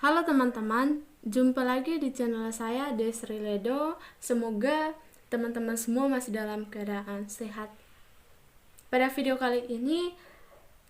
Halo teman-teman, jumpa lagi di channel saya Desri Ledo. Semoga teman-teman semua masih dalam keadaan sehat. Pada video kali ini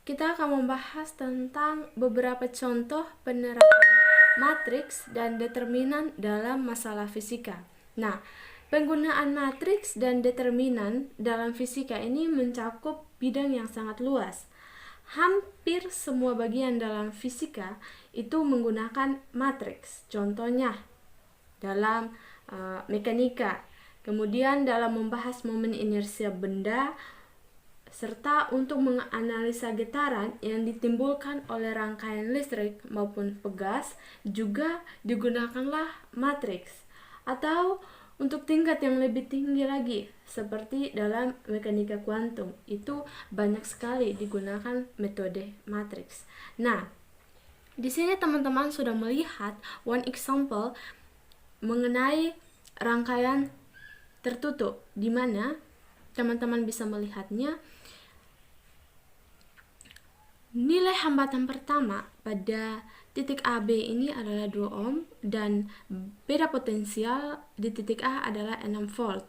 kita akan membahas tentang beberapa contoh penerapan matriks dan determinan dalam masalah fisika. Nah, penggunaan matriks dan determinan dalam fisika ini mencakup bidang yang sangat luas. Hampir semua bagian dalam fisika itu menggunakan matriks. Contohnya dalam mekanika, kemudian dalam membahas momen inersia benda, serta untuk menganalisa getaran yang ditimbulkan oleh rangkaian listrik maupun pegas juga digunakanlah matriks. Atau untuk tingkat yang lebih tinggi lagi, seperti dalam mekanika kuantum, itu banyak sekali digunakan metode matriks. Nah, di sini teman-teman sudah melihat one example mengenai rangkaian tertutup, di mana teman-teman bisa melihatnya. Nilai hambatan pertama pada titik AB ini adalah 2 ohm dan beda potensial di titik A adalah 6 volt.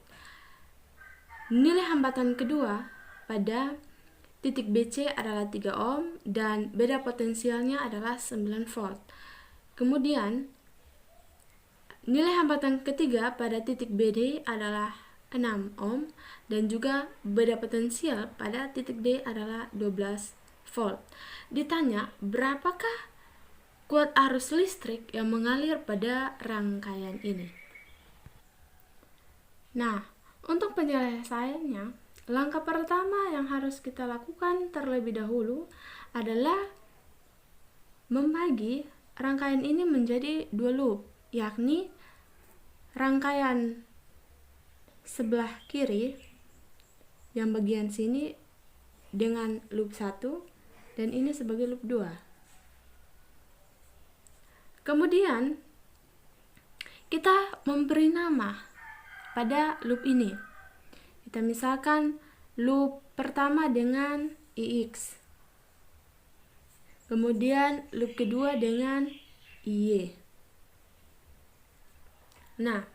Nilai hambatan kedua pada titik BC adalah 3 ohm dan beda potensialnya adalah 9 volt. Kemudian nilai hambatan ketiga pada titik BD adalah 6 ohm dan juga beda potensial pada titik D adalah 12 volt. Ditanya, berapakah kuat arus listrik yang mengalir pada rangkaian ini? Nah, untuk penyelesaiannya, langkah pertama yang harus kita lakukan terlebih dahulu adalah membagi rangkaian ini menjadi 2 loop, yakni rangkaian sebelah kiri yang bagian sini dengan loop 1 dan ini sebagai loop 2. Kemudian kita memberi nama pada loop ini. Kita misalkan loop pertama dengan IX, kemudian loop kedua dengan IY. Nah,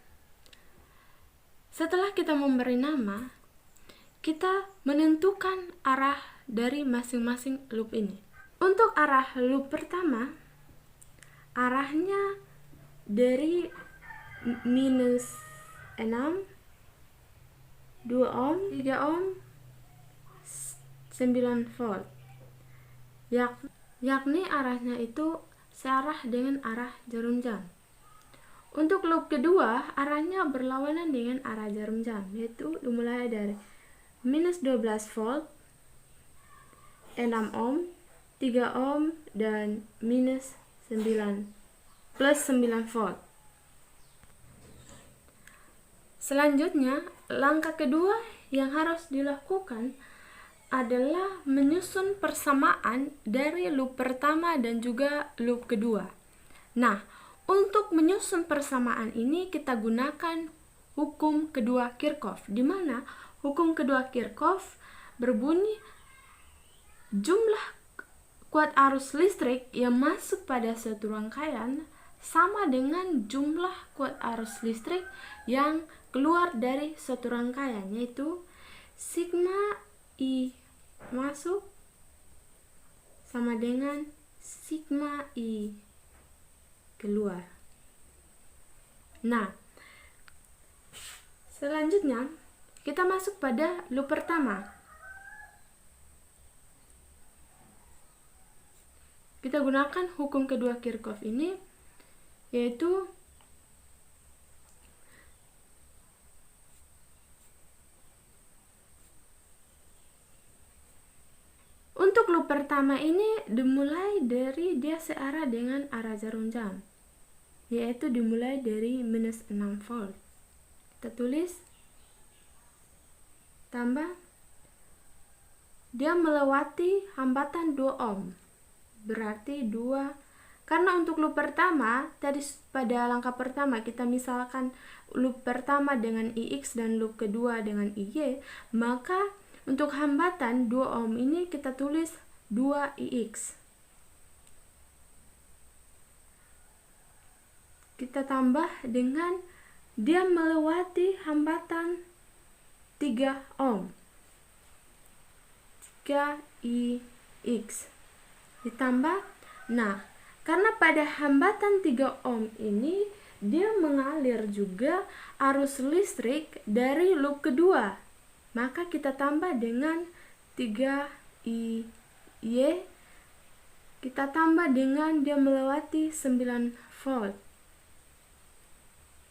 setelah kita memberi nama, kita menentukan arah dari masing-masing loop ini. Untuk arah loop pertama, arahnya dari minus 6, 2 ohm, 3 ohm, 9 volt. Yakni arahnya itu searah dengan arah jarum jam. Untuk loop kedua, arahnya berlawanan dengan arah jarum jam, yaitu dimulai dari minus 12 volt, 6 ohm, 3 ohm, dan minus 9 plus 9 volt. Selanjutnya, langkah kedua yang harus dilakukan adalah menyusun persamaan dari loop pertama dan juga loop kedua. Nah, untuk menyusun persamaan ini kita gunakan hukum kedua Kirchhoff, di mana hukum kedua Kirchhoff berbunyi jumlah kuat arus listrik yang masuk pada suatu rangkaian sama dengan jumlah kuat arus listrik yang keluar dari suatu rangkaian, yaitu sigma I masuk sama dengan sigma I keluar. Nah, selanjutnya kita masuk pada loop pertama. Kita gunakan hukum kedua Kirchhoff ini, yaitu untuk loop pertama ini dimulai dari dia searah dengan arah jarum jam, yaitu dimulai dari minus 6 volt. Kita tulis tambah dia melewati hambatan 2 ohm, berarti 2. Karena untuk loop pertama tadi pada langkah pertama kita misalkan loop pertama dengan IX dan loop kedua dengan IY, maka untuk hambatan 2 ohm ini kita tulis 2IX. kita tambah dengan dia melewati hambatan 3 ohm. 3IX ditambah, nah karena pada hambatan 3 ohm ini dia mengalir juga arus listrik dari loop kedua, maka kita tambah dengan 3IY, kita tambah dengan dia melewati 9 volt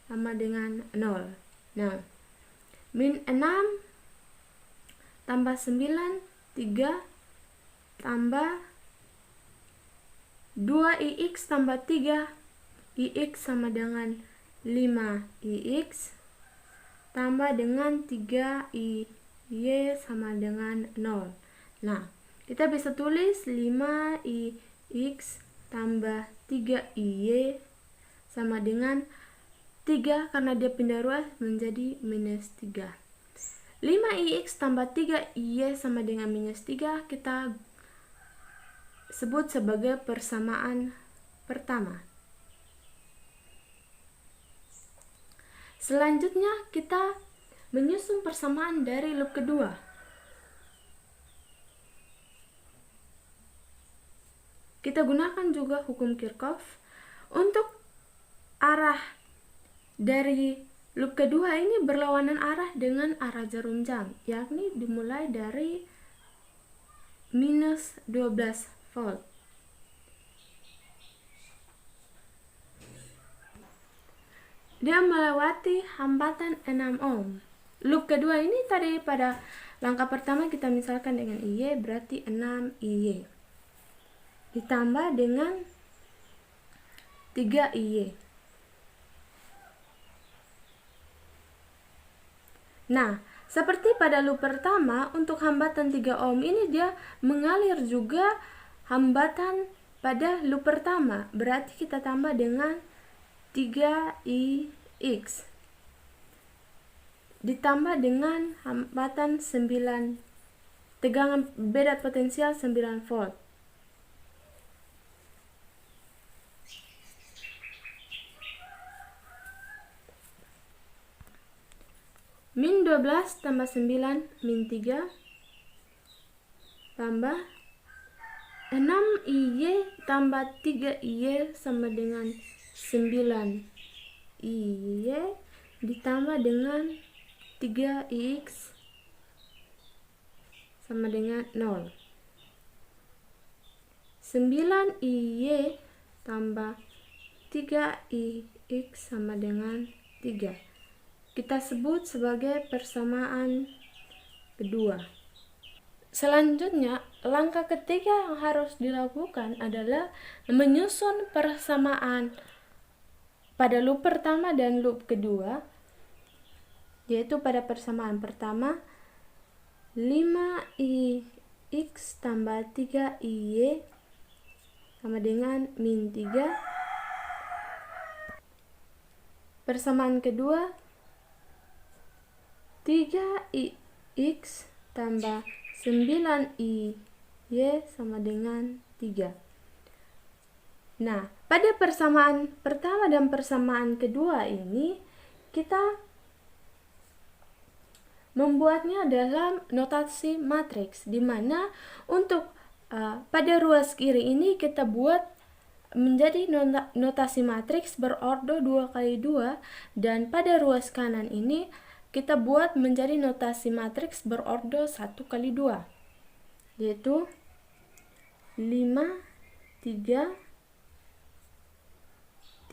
sama dengan 0. Nah, min 6 tambah 9, 3 tambah 2IX tambah 3, IX sama dengan 5IX tambah dengan 3IY sama dengan 0. Nah, kita bisa tulis 5IX tambah 3IY sama dengan 3 karena dia pindah ruas menjadi minus 3. 5IX tambah 3IY sama dengan minus 3 kita sebut sebagai persamaan pertama. Selanjutnya kita menyusun persamaan dari loop kedua. Kita gunakan juga hukum Kirchhoff untuk arah dari loop kedua ini berlawanan arah dengan arah jarum jam, yakni dimulai dari minus 12 volt. Dia melewati hambatan 6 ohm. Loop kedua ini tadi pada langkah pertama kita misalkan dengan IY berarti 6 IY ditambah dengan 3 IY. Nah, seperti pada loop pertama, untuk hambatan 3 ohm ini dia mengalir juga hambatan pada loop pertama, berarti kita tambah dengan 3IX ditambah dengan hambatan 9, tegangan beda potensial 9 volt. Min 12 tambah 9 min 3 tambah 6IY tambah 3IY sama dengan 9IY ditambah dengan 3IX sama dengan 0. 9IY tambah 3IX sama dengan 3. Kita sebut sebagai persamaan kedua. Selanjutnya, langkah ketiga yang harus dilakukan adalah menyusun persamaan pada loop pertama dan loop kedua, yaitu pada persamaan pertama 5IX tambah 3IY sama dengan min 3. Persamaan kedua 3IX tambah 9IY sama dengan 3. Nah, pada persamaan pertama dan persamaan kedua ini kita membuatnya dalam notasi matriks, di mana untuk pada ruas kiri ini kita buat menjadi notasi matriks berordo 2x2, dan pada ruas kanan ini kita buat menjadi notasi matriks berordo 1x2, yaitu 5, 3,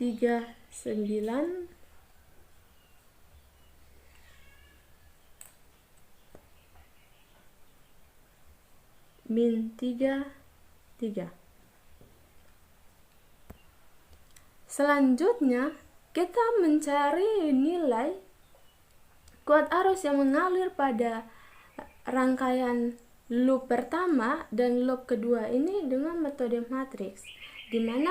3, 9, min 3, 3. Selanjutnya kita mencari nilai kuat arus yang mengalir pada rangkaian loop pertama dan loop kedua ini dengan metode matriks, di mana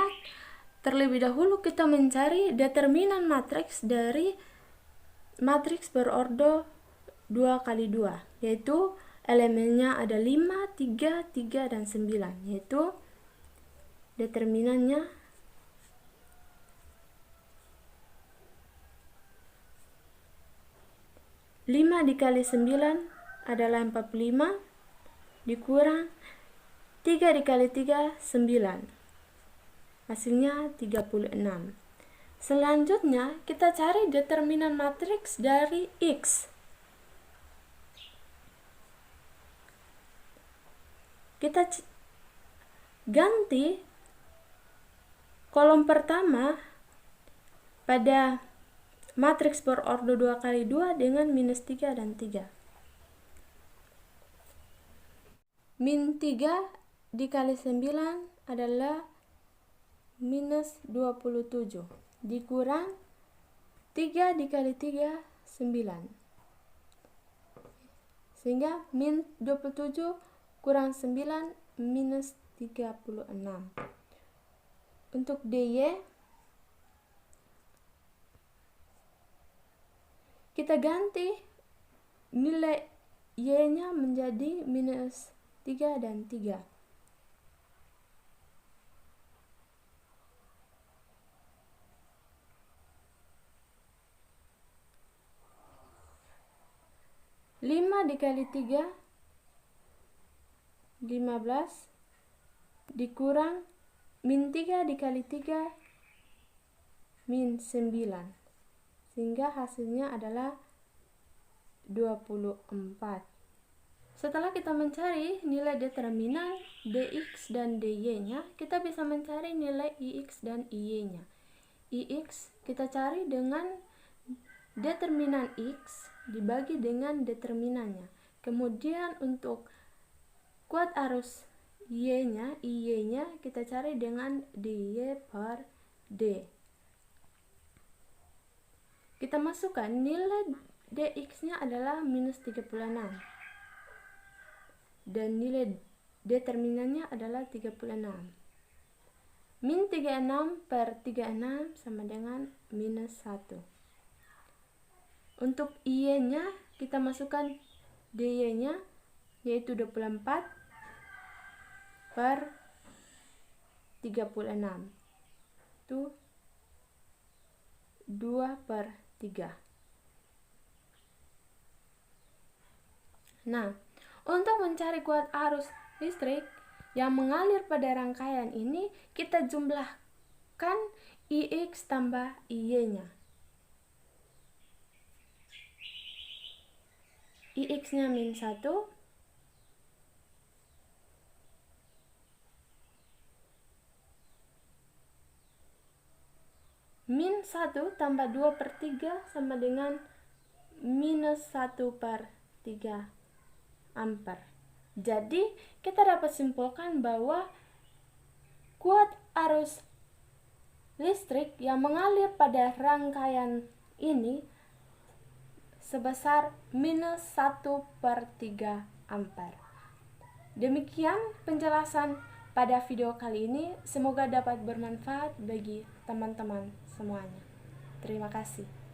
terlebih dahulu kita mencari determinan matriks dari matriks berordo 2x2, yaitu elemennya ada 5, 3, 3, dan 9, yaitu determinannya 5 dikali 9 adalah 45, dikurang 3 dikali 3, 9. Hasilnya 36. Selanjutnya, kita cari determinan matriks dari X. Kita ganti kolom pertama pada matriks berordo 2 kali 2 dengan minus 3 dan 3. Min 3 dikali 9 adalah minus 27, dikurang 3 dikali 3, 9. Sehingga min 27 kurang 9 minus 36. Untuk DY, kita ganti nilai Y-nya menjadi minus 3 dan 3. Lima dikali 3, 15, dikurang min 3 dikali 3, min 9. Sehingga hasilnya adalah 24. Setelah kita mencari nilai determinan dx dan dy-nya, kita bisa mencari nilai ix dan y-nya. Ix kita cari dengan determinan x dibagi dengan determinannya. Kemudian untuk kuat arus y-nya, iy-nya kita cari dengan dy per d. Kita masukkan nilai dx-nya adalah minus 36 dan nilai determinannya adalah 36. Min 36 per 36 sama dengan minus 1. Untuk y-nya kita masukkan dy-nya yaitu 24 per 36. Itu 2 per 3. Nah, untuk mencari kuat arus listrik yang mengalir pada rangkaian ini, kita jumlahkan Ix tambah Y-nya. Ix-nya min 1, min 1 tambah 2 per 3 sama dengan minus 1 per 3 ampere. Jadi kita dapat simpulkan bahwa kuat arus listrik yang mengalir pada rangkaian ini sebesar minus 1 per 3 ampere. Demikian penjelasan pada video kali ini. Semoga dapat bermanfaat bagi teman-teman semuanya. Terima kasih.